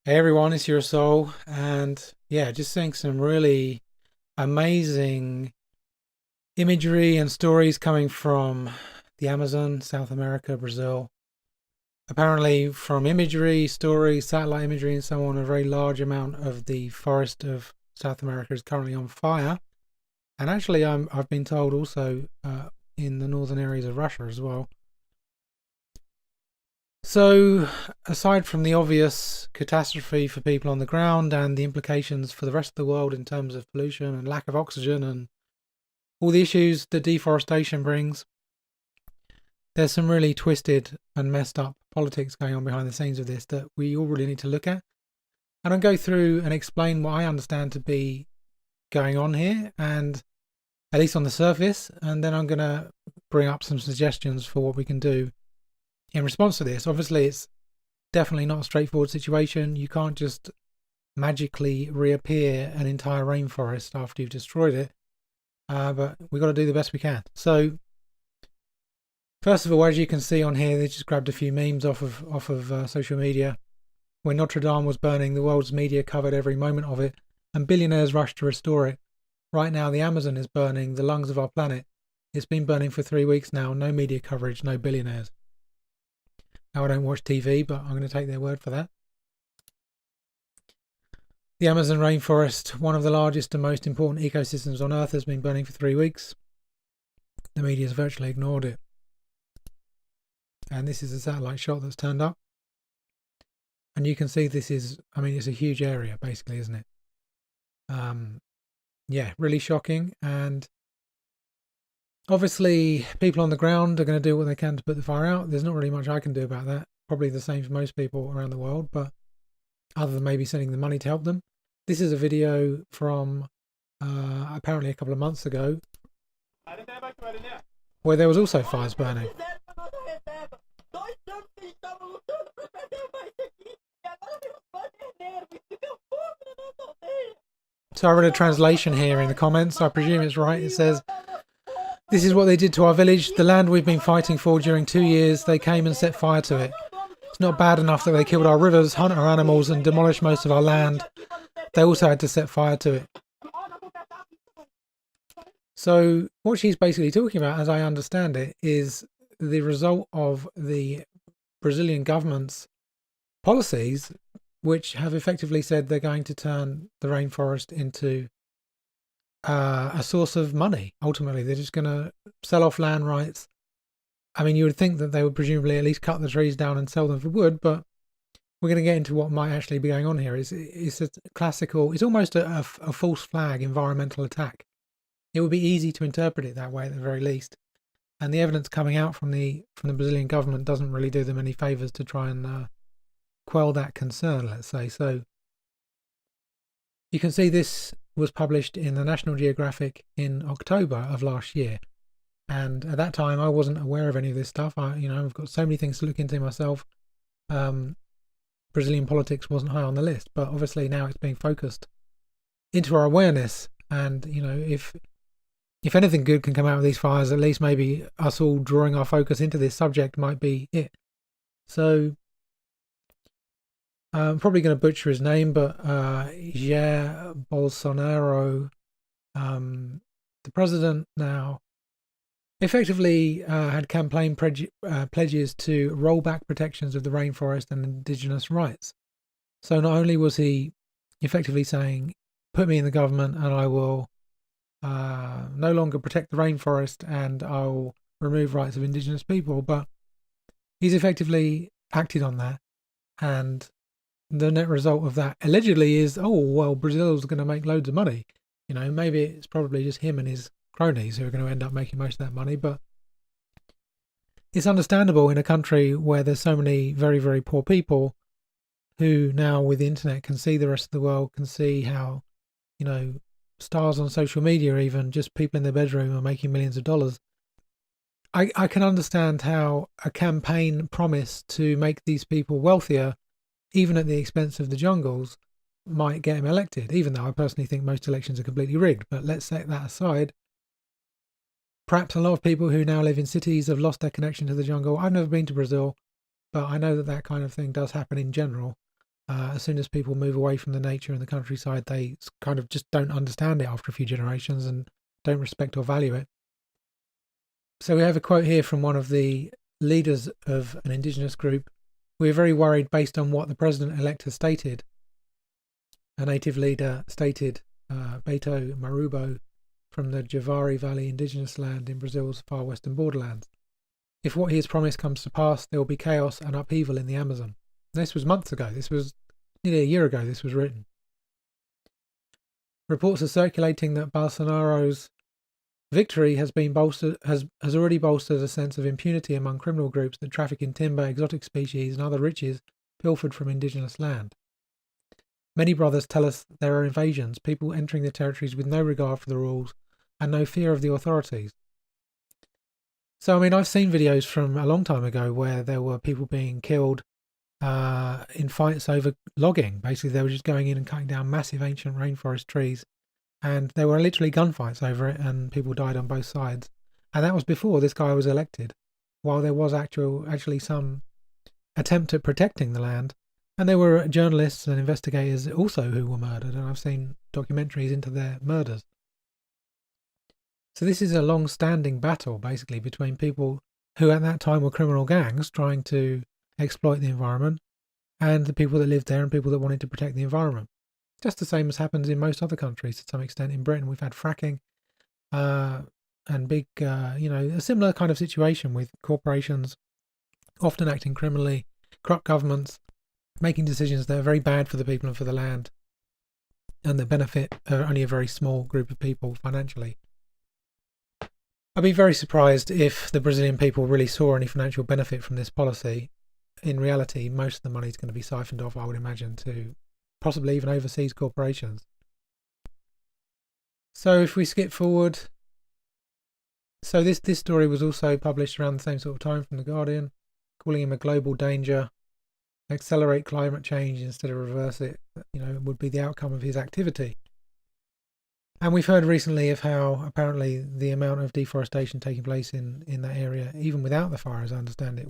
Hey everyone, it's your soul, and yeah, just seeing some really amazing imagery and stories coming from the Amazon, South America, Brazil. Apparently, from imagery, stories, satellite imagery, and so on, a very large amount of the forest of South America is currently on fire. And actually, I've been told also in the northern areas of Russia as well. So, aside from the obvious catastrophe for people on the ground and the implications for the rest of the world in terms of pollution and lack of oxygen and all the issues that deforestation brings, there's some really twisted and messed up politics going on behind the scenes of this that we all really need to look at. And I'll go through and explain what I understand to be going on here, and at least on the surface, and then I'm going to bring up some suggestions for what we can do in response to this. Obviously, it's definitely not a straightforward situation. You can't just magically reappear an entire rainforest after you've destroyed it, but we've got to do the best we can. So, first of all, as you can see on here, they just grabbed a few memes off of social media. When Notre Dame was burning, the world's media covered every moment of it, and billionaires rushed to restore it. Right now, the Amazon is burning, the lungs of our planet. It's been burning for 3 weeks now. No media coverage, no billionaires. Now, I don't watch TV, but I'm going to take their word for that. The Amazon rainforest, one of the largest and most important ecosystems on Earth, has been burning for 3 weeks. The media has virtually ignored it. And this is a satellite shot that's turned up. And you can see this is, I mean, it's a huge area, basically, isn't it? Yeah, really shocking. And obviously, people on the ground are going to do what they can to put the fire out. There's not really much I can do about that. Probably the same for most people around the world, but other than maybe sending the money to help them. This is a video from apparently a couple of months ago where there was also fires burning. So I read a translation here in the comments. I presume it's right. It says, "This is what they did to our village. The land we've been fighting for during 2 years. They came and set fire to it. It's not bad enough that they killed our rivers, hunt our animals, and demolished most of our land. They also had to set fire to it." So what she's basically talking about, as I understand it, is the result of the Brazilian government's policies, which have effectively said they're going to turn the rainforest into a source of money. Ultimately, they're just going to sell off land rights. I mean, you would think that they would presumably at least cut the trees down and sell them for wood, but we're going to get into what might actually be going on here. It's a classical, it's almost a false flag environmental attack. It would be easy to interpret it that way at the very least. And the evidence coming out from the Brazilian government doesn't really do them any favors to try and quell that concern, let's say. So you can see this was published in the National Geographic in October of last year. And at that time, I wasn't aware of any of this stuff. I've got so many things to look into myself. Brazilian politics wasn't high on the list, but obviously now it's being focused into our awareness. And if anything good can come out of these fires, at least maybe us all drawing our focus into this subject might be it. So I'm probably going to butcher his name, but Jair Bolsonaro, the president now, effectively had campaign pledges to roll back protections of the rainforest and indigenous rights. So not only was he effectively saying, put me in the government and I will no longer protect the rainforest and I'll remove rights of indigenous people, but he's effectively acted on that. And the net result of that allegedly is, oh, well, Brazil's going to make loads of money. Maybe it's probably just him and his cronies who are going to end up making most of that money, but it's understandable in a country where there's so many very, very poor people who now with the internet can see the rest of the world, can see how, stars on social media, even just people in their bedroom are making millions of dollars. I can understand how a campaign promise to make these people wealthier, even at the expense of the jungles, might get him elected, even though I personally think most elections are completely rigged. But let's set that aside. Perhaps a lot of people who now live in cities have lost their connection to the jungle. I've never been to Brazil, but I know that kind of thing does happen in general. As soon as people move away from the nature and the countryside, they kind of just don't understand it after a few generations and don't respect or value it. So we have a quote here from one of the leaders of an indigenous group. "We are very worried based on what the president-elect has stated." A native leader stated, Beto Marubo, from the Javari Valley indigenous land in Brazil's far western borderlands. "If what he has promised comes to pass, there will be chaos and upheaval in the Amazon." This was months ago. This was nearly a year ago this was written. Reports are circulating that Bolsonaro's victory has already bolstered a sense of impunity among criminal groups that traffic in timber, exotic species, and other riches pilfered from indigenous land. "Many brothers tell us there are invasions, people entering the territories with no regard for the rules and no fear of the authorities." So, I mean, I've seen videos from a long time ago where there were people being killed in fights over logging. Basically, they were just going in and cutting down massive ancient rainforest trees, and there were literally gunfights over it, and people died on both sides. And that was before this guy was elected, while there was actually some attempt at protecting the land. And there were journalists and investigators also who were murdered, and I've seen documentaries into their murders. So this is a long-standing battle, basically, between people who at that time were criminal gangs trying to exploit the environment, and the people that lived there and people that wanted to protect the environment. Just the same as happens in most other countries to some extent. In Britain, we've had fracking and big, a similar kind of situation with corporations often acting criminally, corrupt governments, making decisions that are very bad for the people and for the land, and that benefit only a very small group of people financially. I'd be very surprised if the Brazilian people really saw any financial benefit from this policy. In reality, most of the money is going to be siphoned off, I would imagine, to possibly even overseas corporations. So if we skip forward, so this story was also published around the same sort of time from The Guardian, calling him a global danger. Accelerate climate change instead of reverse it, would be the outcome of his activity. And we've heard recently of how apparently the amount of deforestation taking place in that area, even without the fire, as I understand it,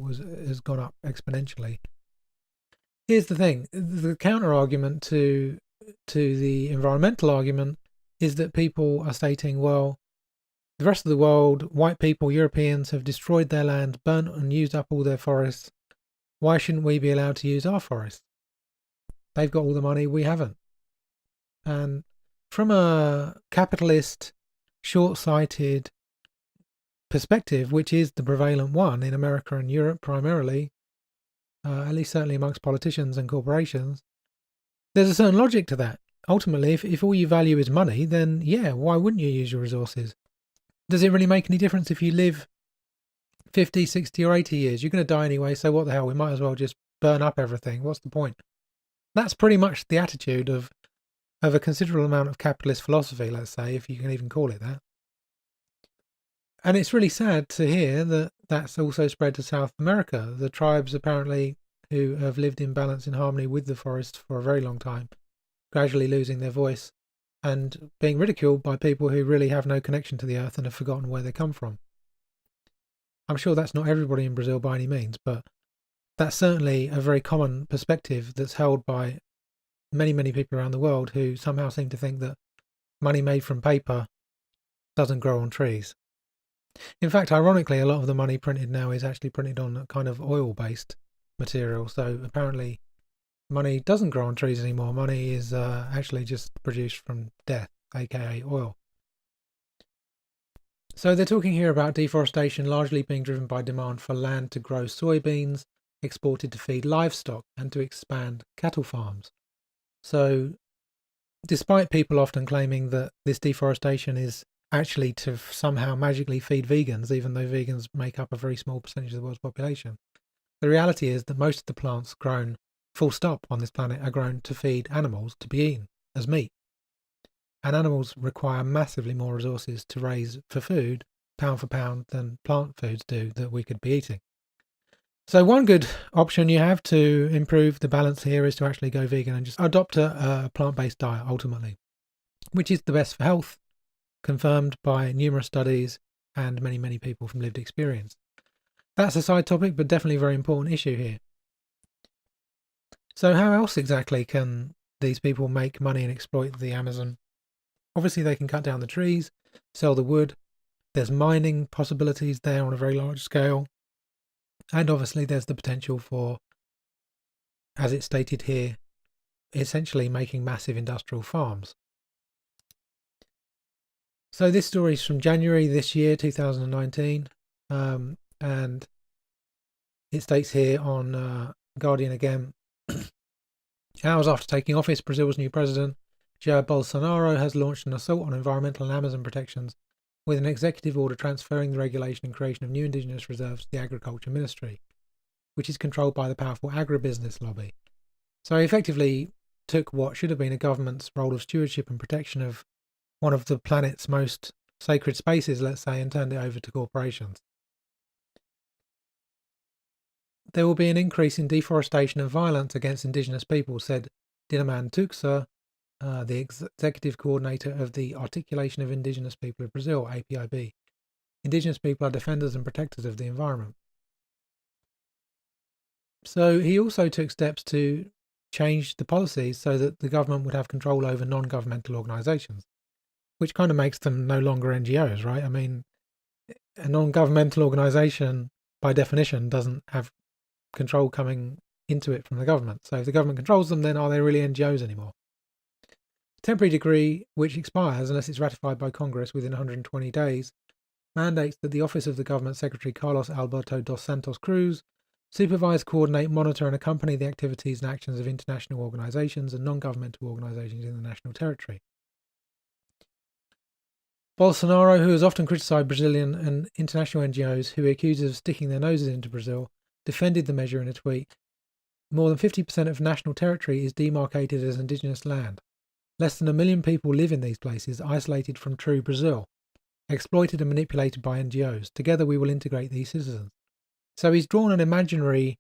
has gone up exponentially. Here's the thing: the counter argument to the environmental argument is that people are stating, well, the rest of the world, white people, Europeans, have destroyed their land, burnt and used up all their forests. Why shouldn't we be allowed to use our forests? They've got all the money, we haven't. And from a capitalist, short-sighted perspective, which is the prevalent one in America and Europe primarily, at least certainly amongst politicians and corporations, there's a certain logic to that. Ultimately, if all you value is money, then yeah, why wouldn't you use your resources? Does it really make any difference if you live 50, 60 or 80 years? You're going to die anyway, so what the hell? We might as well just burn up everything. What's the point? That's pretty much the attitude of a considerable amount of capitalist philosophy, let's say, if you can even call it that. And it's really sad to hear that that's also spread to South America. The tribes, apparently, who have lived in balance and harmony with the forest for a very long time, gradually losing their voice and being ridiculed by people who really have no connection to the earth and have forgotten where they come from. I'm sure that's not everybody in Brazil by any means, but that's certainly a very common perspective that's held by many, many people around the world who somehow seem to think that money made from paper doesn't grow on trees. In fact, ironically, a lot of the money printed now is actually printed on a kind of oil-based material. So apparently money doesn't grow on trees anymore. Money is actually just produced from death, aka oil. So they're talking here about deforestation largely being driven by demand for land to grow soybeans, exported to feed livestock and to expand cattle farms. So despite people often claiming that this deforestation is actually to somehow magically feed vegans, even though vegans make up a very small percentage of the world's population, the reality is that most of the plants grown full stop on this planet are grown to feed animals to be eaten as meat. And animals require massively more resources to raise for food, pound for pound, than plant foods do that we could be eating. So one good option you have to improve the balance here is to actually go vegan and just adopt a plant-based diet ultimately, which is the best for health, confirmed by numerous studies and many, many people from lived experience. That's a side topic, but definitely a very important issue here. So how else exactly can these people make money and exploit the Amazon? Obviously, they can cut down the trees, sell the wood. There's mining possibilities there on a very large scale. And obviously, there's the potential for, as it's stated here, essentially making massive industrial farms. So this story is from January this year, 2019, and it states here on Guardian again, hours after taking office, Brazil's new president, Jair Bolsonaro, has launched an assault on environmental and Amazon protections with an executive order transferring the regulation and creation of new indigenous reserves to the Agriculture Ministry, which is controlled by the powerful agribusiness lobby. So he effectively took what should have been a government's role of stewardship and protection of one of the planet's most sacred spaces, let's say, and turned it over to corporations. There will be an increase in deforestation and violence against indigenous people, said Dinaman Tuxa, the executive coordinator of the Articulation of Indigenous People of Brazil, APIB. Indigenous people are defenders and protectors of the environment. So he also took steps to change the policies so that the government would have control over non-governmental organisations, which kind of makes them no longer NGOs, right? I mean, a non-governmental organisation, by definition, doesn't have control coming into it from the government. So if the government controls them, then are they really NGOs anymore? Temporary decree, which expires unless it's ratified by Congress within 120 days, mandates that the Office of the Government Secretary Carlos Alberto dos Santos Cruz supervise, coordinate, monitor and accompany the activities and actions of international organisations and non-governmental organisations in the national territory. Bolsonaro, who has often criticised Brazilian and international NGOs who he accuses of sticking their noses into Brazil, defended the measure in a tweet. More than 50% of national territory is demarcated as indigenous land. Less than 1 million people live in these places, isolated from true Brazil, exploited and manipulated by NGOs. Together we will integrate these citizens. So he's drawn an imaginary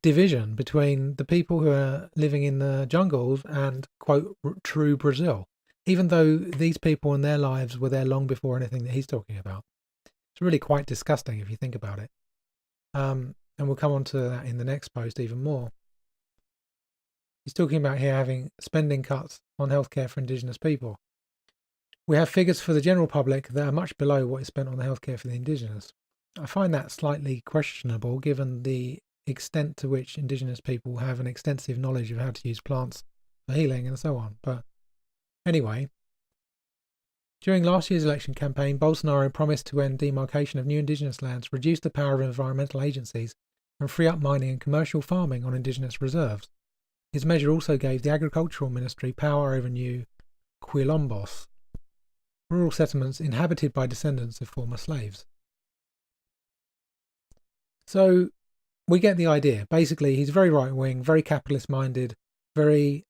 division between the people who are living in the jungles and, quote, true Brazil, even though these people and their lives were there long before anything that he's talking about. It's really quite disgusting if you think about it. And we'll come on to that in the next post even more. He's talking about here having spending cuts on healthcare for indigenous people. We have figures for the general public that are much below what is spent on the healthcare for the indigenous. I find that slightly questionable given the extent to which indigenous people have an extensive knowledge of how to use plants for healing and so on. But anyway, during last year's election campaign, Bolsonaro promised to end demarcation of new indigenous lands, reduce the power of environmental agencies, and free up mining and commercial farming on indigenous reserves. His measure also gave the Agricultural Ministry power over new quilombos, rural settlements inhabited by descendants of former slaves. So we get the idea. Basically, he's very right-wing, very capitalist-minded, very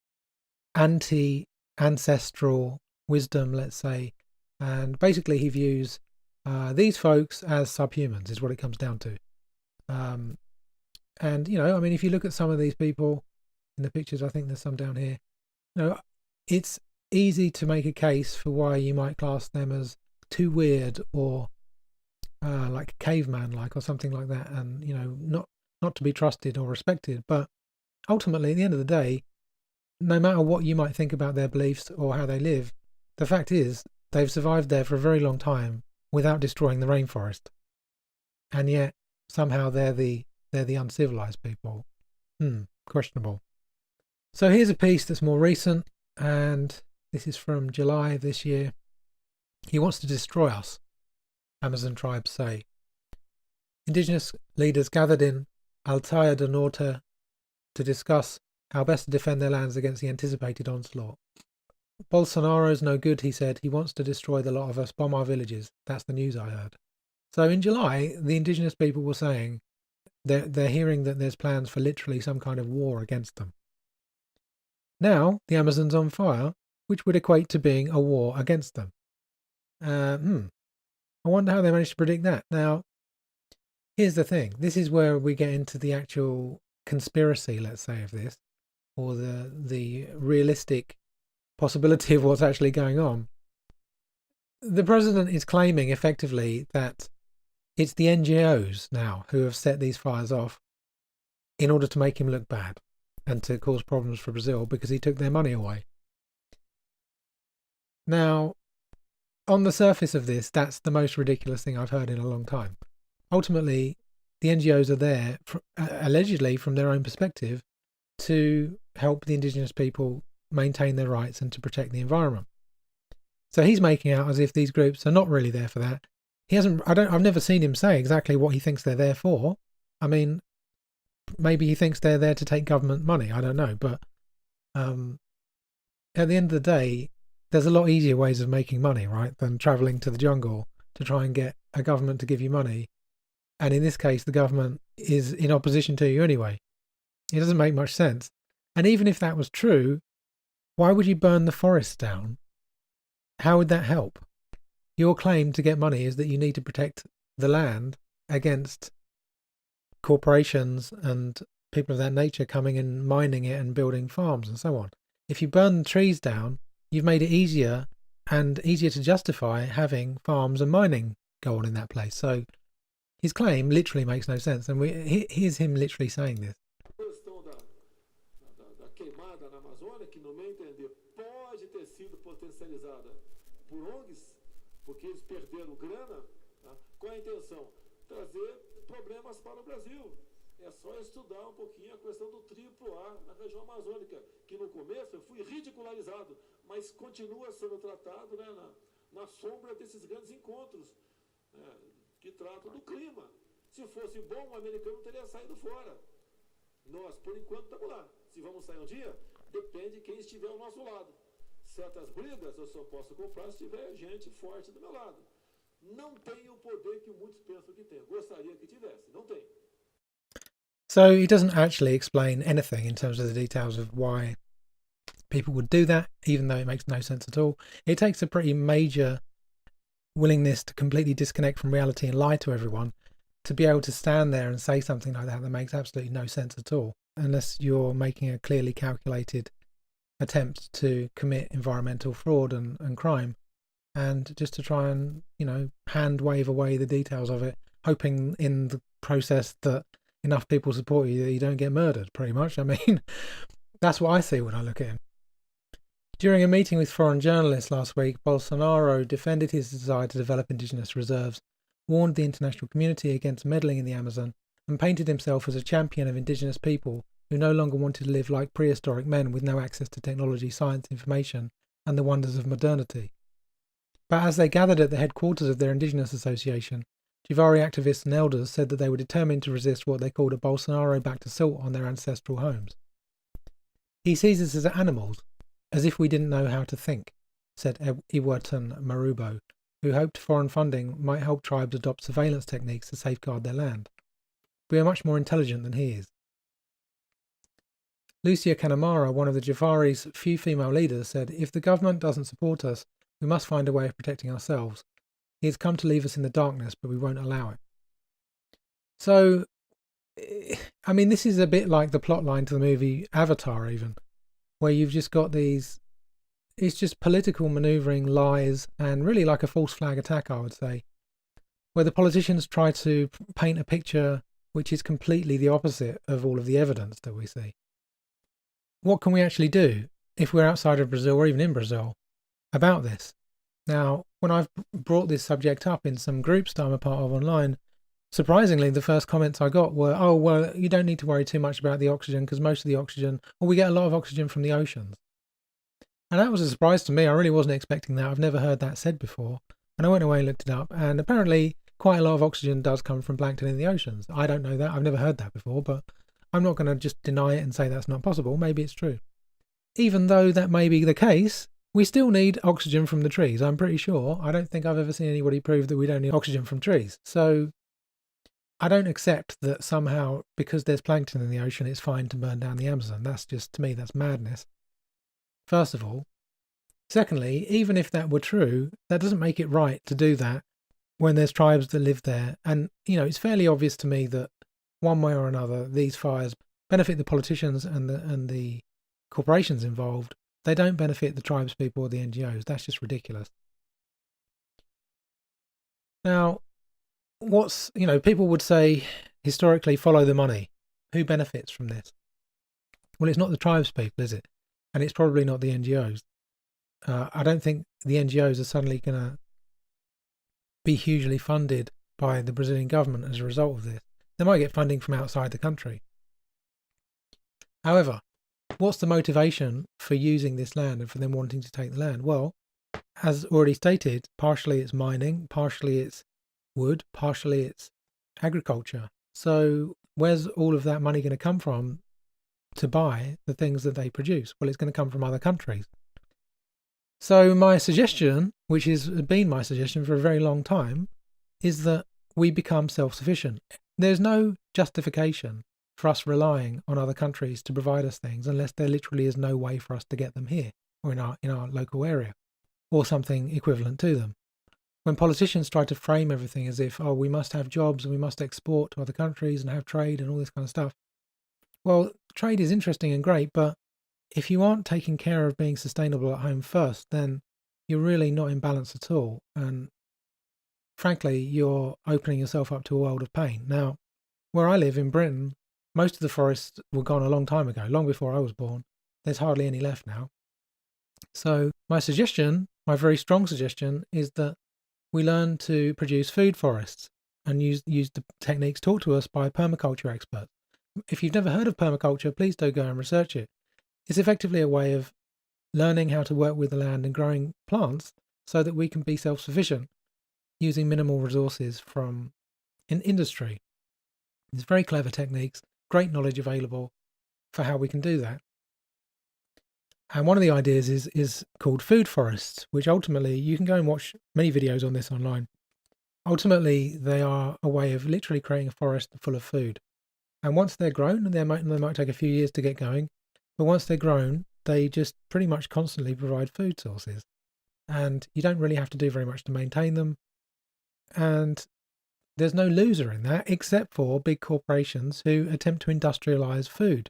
anti-ancestral wisdom, let's say. And basically he views these folks as subhumans, is what it comes down to. And, you know, I mean, if you look at some of these people in the pictures, I think there's some down here, you know, it's easy to make a case for why you might class them as too weird or like caveman-like or something like that, and, you know, not to be trusted or respected. But ultimately, at the end of the day, no matter what you might think about their beliefs or how they live, the fact is they've survived there for a very long time without destroying the rainforest, and yet somehow they're the uncivilized people. Questionable. So here's a piece that's more recent, and this is from July this year. He wants to destroy us, Amazon tribes say. Indigenous leaders gathered in Altair do Norte to discuss how best to defend their lands against the anticipated onslaught. Bolsonaro's no good, he said. He wants to destroy the lot of us, bomb our villages. That's the news I heard. So in July, the indigenous people were saying they're hearing that there's plans for literally some kind of war against them. Now, the Amazon's on fire, which would equate to being a war against them. I wonder how they managed to predict that. Now, here's the thing. This is where we get into the actual conspiracy, let's say, of this, or the realistic possibility of what's actually going on. The president is claiming effectively that it's the NGOs now who have set these fires off in order to make him look bad. and to cause problems for Brazil because he took their money away. Now, on the surface of this, that's the most ridiculous thing I've heard in a long time. Ultimately, the NGOs are there, allegedly from their own perspective, to help the indigenous people maintain their rights and to protect the environment. So he's making out as if these groups are not really there for that. He hasn't. I've never seen him say exactly what he thinks they're there for. I mean, maybe he thinks they're there to take government money. I don't know, but at the end of the day, there's a lot easier ways of making money, right, than traveling to the jungle to try and get a government to give you money. And in this case, the government is in opposition to you anyway. It doesn't make much sense. And even if that was true, why would you burn the forest down? How would that help? Your claim to get money is that you need to protect the land against corporations and people of that nature coming and mining it and building farms and so on. If you burn the trees down, you've made it easier to justify having farms and mining go on in that place. So his claim literally makes no sense. And here's him literally saying this. Queimada na Amazônia, que no meu entender pode ter sido potencializada por ONGs, porque eles perderam grana, tá? Qual a intenção? Trazer problemas para o Brasil. É só estudar um pouquinho a questão do AAA na região amazônica, que no começo eu fui ridicularizado, mas continua sendo tratado, né, na sombra desses grandes encontros, né, que tratam do clima. Se fosse bom, o americano teria saído fora. Nós, por enquanto, estamos lá. Se vamos sair um dia, depende de quem estiver ao nosso lado. Certas brigas eu só posso comprar se tiver gente forte do meu lado. Não tem o poder que muitos pensam que tem. Gostaria que tivesse. Não tem. So he doesn't actually explain anything in terms of the details of why people would do that, even though it makes no sense at all. It takes a pretty major willingness to completely disconnect from reality and lie to everyone to be able to stand there and say something like that makes absolutely no sense at all, unless you're making a clearly calculated attempt to commit environmental fraud and crime, and just to try and, hand wave away the details of it, hoping in the process that enough people support you that you don't get murdered, pretty much. I mean, that's what I see when I look at him. During a meeting with foreign journalists last week, Bolsonaro defended his desire to develop indigenous reserves, warned the international community against meddling in the Amazon, and painted himself as a champion of indigenous people who no longer wanted to live like prehistoric men with no access to technology, science, information, and the wonders of modernity. But as they gathered at the headquarters of their indigenous association, Jivari activists and elders said that they were determined to resist what they called a Bolsonaro-backed assault on their ancestral homes. He sees us as animals, as if we didn't know how to think, said Iwaton Marubo, who hoped foreign funding might help tribes adopt surveillance techniques to safeguard their land. We are much more intelligent than he is. Lucia Kanamara, one of the Jafari's few female leaders, said, "If the government doesn't support us, we must find a way of protecting ourselves. He has come to leave us in the darkness, but we won't allow it." So, I mean, this is a bit like the plotline to the movie Avatar, even, where you've just got these, it's just political manoeuvring, lies, and really like a false flag attack, I would say, where the politicians try to paint a picture which is completely the opposite of all of the evidence that we see. What can we actually do if we're outside of Brazil or even in Brazil about this? Now, when I've brought this subject up in some groups that I'm a part of online, surprisingly, the first comments I got were, "Oh, well, you don't need to worry too much about the oxygen because most of the oxygen, or we get a lot of oxygen from the oceans." And that was a surprise to me. I really wasn't expecting that. I've never heard that said before. And I went away and looked it up. And apparently quite a lot of oxygen does come from plankton in the oceans. I don't know that. I've never heard that before, but I'm not going to just deny it and say that's not possible. Maybe it's true. Even though that may be the case, we still need oxygen from the trees, I'm pretty sure. I don't think I've ever seen anybody prove that we don't need oxygen from trees. So I don't accept that somehow, because there's plankton in the ocean, it's fine to burn down the Amazon. That's just, to me, that's madness. First of all. Secondly, even if that were true, that doesn't make it right to do that when there's tribes that live there. And, it's fairly obvious to me that one way or another, these fires benefit the politicians and the corporations involved. They don't benefit the tribes people or the NGOs. That's just ridiculous. Now, people would say, historically, follow the money. Who benefits from this? Well, it's not the tribes people, is it? And it's probably not the NGOs. I don't think the NGOs are suddenly going to be hugely funded by the Brazilian government as a result of this. They might get funding from outside the country. However, what's the motivation for using this land and for them wanting to take the land? Well, as already stated, partially it's mining, partially it's wood, partially it's agriculture. So where's all of that money going to come from to buy the things that they produce? Well, it's going to come from other countries. So my suggestion, which has been my suggestion for a very long time, is that we become self-sufficient. There's no justification for us relying on other countries to provide us things unless there literally is no way for us to get them here or in our local area or something equivalent to them. When politicians try to frame everything as if, oh, we must have jobs and we must export to other countries and have trade and all this kind of stuff. Well, trade is interesting and great, but if you aren't taking care of being sustainable at home first, then you're really not in balance at all. And frankly, you're opening yourself up to a world of pain. Now, where I live in Britain, most of the forests were gone a long time ago, long before I was born. There's hardly any left now. So my suggestion, my very strong suggestion, is that we learn to produce food forests and use the techniques taught to us by permaculture experts. If you've never heard of permaculture, please do go and research it. It's effectively a way of learning how to work with the land and growing plants so that we can be self-sufficient using minimal resources from an industry. It's very clever techniques, great knowledge available for how we can do that. And one of the ideas is called food forests, which ultimately you can go and watch many videos on this online. Ultimately, they are a way of literally creating a forest full of food. And once they're grown, and they might take a few years to get going, but once they're grown, they just pretty much constantly provide food sources. And you don't really have to do very much to maintain them. And there's no loser in that except for big corporations who attempt to industrialize food.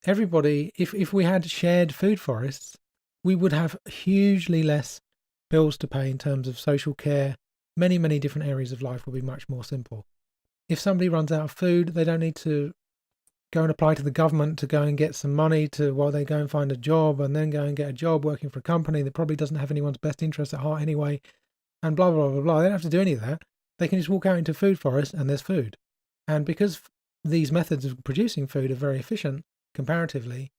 Everybody, if we had shared food forests, we would have hugely less bills to pay in terms of social care. Many, many different areas of life will be much more simple. If somebody runs out of food, they don't need to go and apply to the government to go and get some money while they go and find a job and then go and get a job working for a company that probably doesn't have anyone's best interest at heart anyway, and blah, blah, blah, blah. They don't have to do any of that. They can just walk out into food forest and there's food. And because these methods of producing food are very efficient comparatively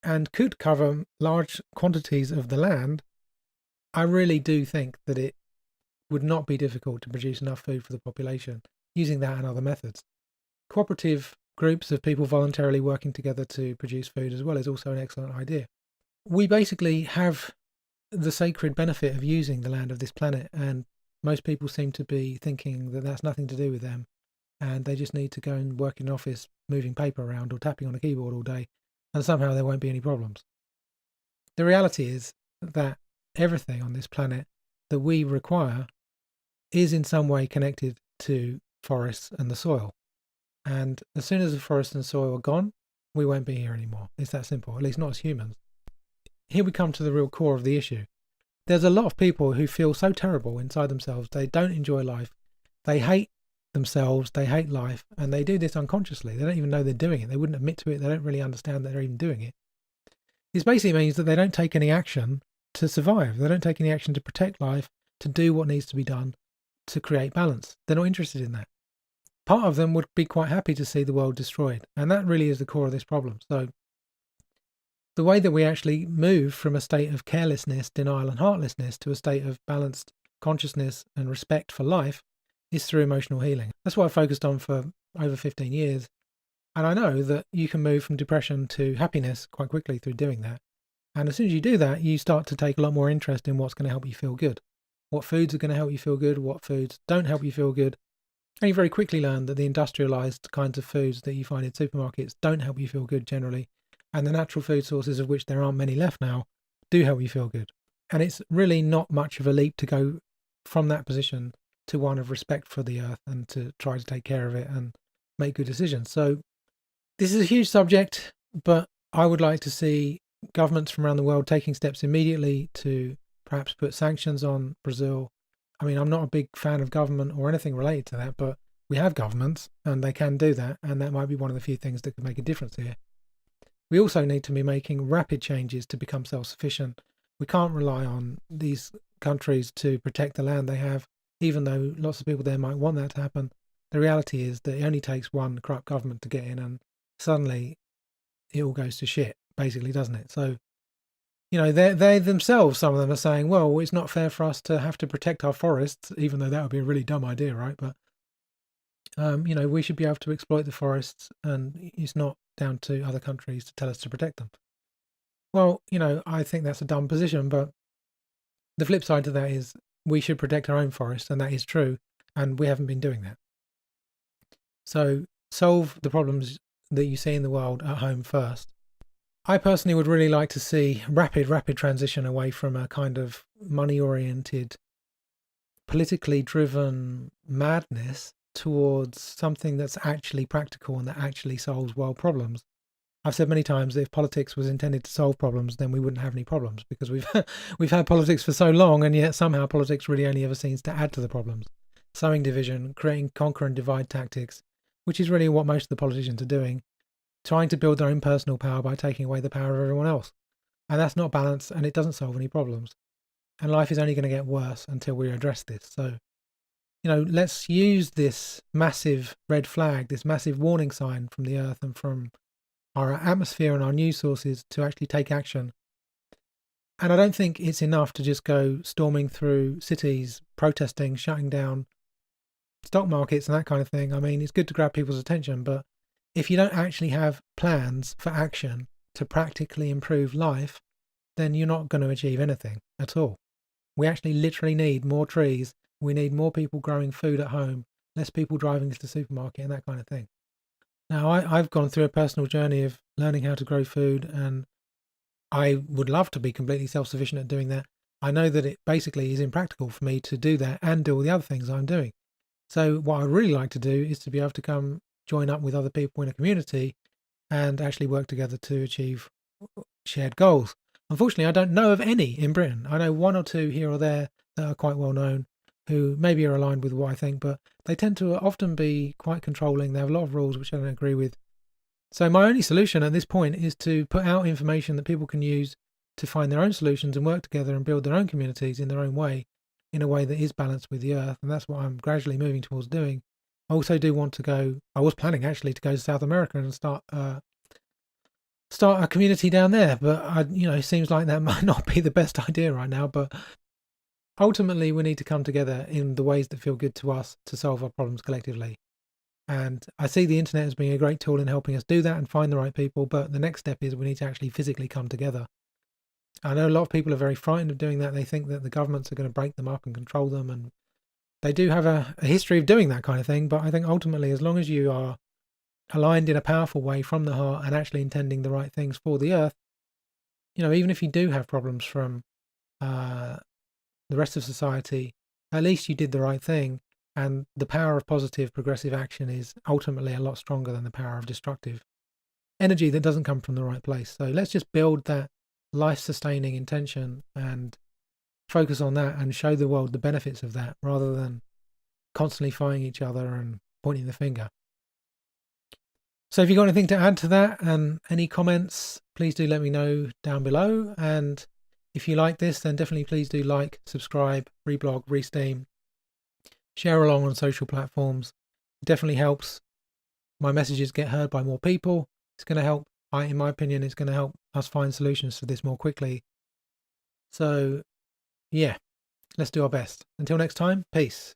and could cover large quantities of the land, I really do think that it would not be difficult to produce enough food for the population using that and other methods. Cooperative groups of people voluntarily working together to produce food as well is also an excellent idea. We basically have the sacred benefit of using the land of this planet, and most people seem to be thinking that that's nothing to do with them and they just need to go and work in an office moving paper around or tapping on a keyboard all day and somehow there won't be any problems. The reality is that everything on this planet that we require is in some way connected to forests and the soil. And as soon as the forest and soil are gone, we won't be here anymore. It's that simple, at least not as humans. Here we come to the real core of the issue. There's a lot of people who feel so terrible inside themselves. They don't enjoy life. They hate themselves. They hate life. And they do this unconsciously. They don't even know they're doing it. They wouldn't admit to it. They don't really understand that they're even doing it. This basically means that they don't take any action to survive. They don't take any action to protect life, to do what needs to be done to create balance. They're not interested in that. Part of them would be quite happy to see the world destroyed. And that really is the core of this problem. So the way that we actually move from a state of carelessness, denial and heartlessness to a state of balanced consciousness and respect for life is through emotional healing. That's what I've focused on for over 15 years. And I know that you can move from depression to happiness quite quickly through doing that. And as soon as you do that, you start to take a lot more interest in what's going to help you feel good. What foods are going to help you feel good, what foods don't help you feel good. And you very quickly learn that the industrialized kinds of foods that you find in supermarkets don't help you feel good generally. And the natural food sources, of which there aren't many left now, do help you feel good. And it's really not much of a leap to go from that position to one of respect for the earth and to try to take care of it and make good decisions. So this is a huge subject, but I would like to see governments from around the world taking steps immediately to perhaps put sanctions on Brazil. I mean, I'm not a big fan of government or anything related to that, but we have governments and they can do that. And that might be one of the few things that could make a difference here. we also need to be making rapid changes to become self-sufficient. We can't rely on these countries to protect the land they have, even though lots of people there might want that to happen. The reality is that it only takes one corrupt government to get in, and suddenly it all goes to shit, basically, doesn't it? So, they themselves, some of them are saying, well, it's not fair for us to have to protect our forests, even though that would be a really dumb idea, right? But, we should be able to exploit the forests, and it's not down to other countries to tell us to protect them. Well, I think that's a dumb position, but the flip side to that is we should protect our own forests, and that is true, and we haven't been doing that. So solve the problems that you see in the world at home first. I personally would really like to see rapid transition away from a kind of money-oriented, politically driven madness towards something that's actually practical and that actually solves world problems. I've said many times that if politics was intended to solve problems, then we wouldn't have any problems, because we've had politics for so long, and yet somehow politics really only ever seems to add to the problems, sowing division, creating conquer and divide tactics, which is really what most of the politicians are doing, trying to build their own personal power by taking away the power of everyone else. And that's not balanced, and it doesn't solve any problems. And life is only going to get worse until we address this. So, let's use this massive red flag, this massive warning sign from the earth and from our atmosphere and our news sources to actually take action. And I don't think it's enough to just go storming through cities, protesting, shutting down stock markets and that kind of thing. I mean, it's good to grab people's attention, but if you don't actually have plans for action to practically improve life, then you're not going to achieve anything at all. We actually literally need more trees. We need more people growing food at home, less people driving to the supermarket and that kind of thing. Now, I've gone through a personal journey of learning how to grow food, and I would love to be completely self-sufficient at doing that. I know that it basically is impractical for me to do that and do all the other things I'm doing. So what I'd really like to do is to be able to come join up with other people in a community and actually work together to achieve shared goals. Unfortunately, I don't know of any in Britain. I know one or two here or there that are quite well known, who maybe are aligned with what I think, but they tend to often be quite controlling. They have a lot of rules which I don't agree with. So my only solution at this point is to put out information that people can use to find their own solutions and work together and build their own communities in their own way, in a way that is balanced with the earth. And that's what I'm gradually moving towards doing. I also do want to go, I was planning actually to go to South America and start a community down there, but it seems like that might not be the best idea right now. But ultimately, we need to come together in the ways that feel good to us to solve our problems collectively. And I see the internet as being a great tool in helping us do that and find the right people. But the next step is we need to actually physically come together. I know a lot of people are very frightened of doing that. They think that the governments are going to break them up and control them. And they do have a history of doing that kind of thing. But I think ultimately, as long as you are aligned in a powerful way from the heart and actually intending the right things for the earth, even if you do have problems from the rest of society, at least you did the right thing. And the power of positive, progressive action is ultimately a lot stronger than the power of destructive energy that doesn't come from the right place. So let's just build that life-sustaining intention and focus on that and show the world the benefits of that, rather than constantly fighting each other and pointing the finger. So if you've got anything to add to that and any comments, please do let me know down below. And if you like this, then definitely please do like, subscribe, reblog, resteam, share along on social platforms. It definitely helps my messages get heard by more people. It's going to help, in my opinion, it's going to help us find solutions to this more quickly. So yeah, let's do our best. Until next time, peace.